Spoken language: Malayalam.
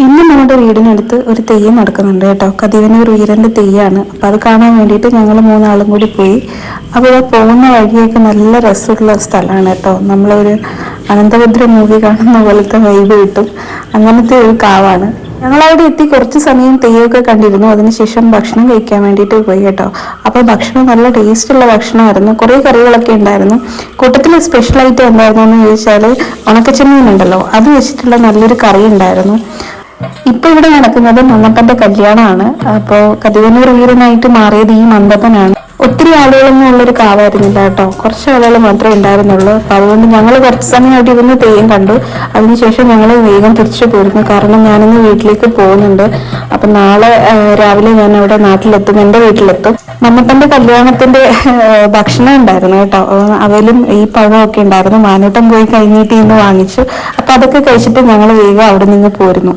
ഇന്ന് നമ്മുടെ വീടിനടുത്ത് ഒരു തെയ്യം നടക്കുന്നുണ്ട് കേട്ടോ. കതിവന്നൂർ വീരന്റെ തെയ്യാണ്. അപ്പൊ അത് കാണാൻ വേണ്ടിയിട്ട് ഞങ്ങൾ മൂന്നാളും കൂടി പോയി. അപ്പോൾ പോകുന്ന വഴിയൊക്കെ നല്ല രസമുള്ള സ്ഥലമാണ് കേട്ടോ. നമ്മളൊരു അനന്തഭദ്ര മൂവി കാണുന്ന പോലത്തെ വൈബ് കിട്ടും. അങ്ങനത്തെ ഒരു കാവാണ്. ഞങ്ങളവിടെ എത്തി കുറച്ച് സമയം തെയ്യമൊക്കെ കണ്ടിരുന്നു. അതിനുശേഷം ഭക്ഷണം കഴിക്കാൻ വേണ്ടിയിട്ട് പോയി കേട്ടോ. അപ്പോൾ ഭക്ഷണം നല്ല ടേസ്റ്റുള്ള ഭക്ഷണമായിരുന്നു. കുറേ കറികളൊക്കെ ഉണ്ടായിരുന്നു. കൂട്ടത്തിൽ സ്പെഷ്യലായിട്ട് എന്തായിരുന്നു എന്ന് ചോദിച്ചാൽ ഉണക്കച്ചെമ്മീൻ ഉണ്ടല്ലോ, അത് വെച്ചിട്ടുള്ള നല്ലൊരു കറി ഉണ്ടായിരുന്നു. ഇപ്പൊ ഇവിടെ നടക്കുന്നത് മണ്ണപ്പന്റെ കല്യാണമാണ്. അപ്പോ കതിവന്നൂർ വീരനായിട്ട് മാറിയത് ഈ മണ്ഡപനാണ്. ഒത്തിരി ആളുകളൊന്നും ഉള്ളൊരു കാവായിരുന്നില്ല കേട്ടോ. കുറച്ച് ആളുകൾ മാത്രമേ ഉണ്ടായിരുന്നുള്ളൂ. അപ്പൊ അതുകൊണ്ട് ഞങ്ങൾ കുറച്ച് സമയം അവിടെ ഇരുന്ന് തെയ്യം കണ്ടു. അതിനുശേഷം ഞങ്ങൾ വേഗം തിരിച്ചു പോരുന്നു. കാരണം ഞാനിന്ന് വീട്ടിലേക്ക് പോകുന്നുണ്ട്. അപ്പൊ നാളെ രാവിലെ ഞാൻ അവിടെ നാട്ടിലെത്തും, എന്റെ വീട്ടിലെത്തും. മമ്മപ്പന്റെ കല്യാണത്തിന്റെ ഭക്ഷണം ഉണ്ടായിരുന്നു കേട്ടോ. അവലും ഈ പഴമൊക്കെ ഉണ്ടായിരുന്നു. മാനൂട്ടം പോയി കഴിഞ്ഞിട്ട് ഇന്ന് വാങ്ങിച്ചു. അപ്പൊ അതൊക്കെ കഴിച്ചിട്ട് ഞങ്ങൾ വേഗം അവിടെ നിന്ന് പോരുന്നു.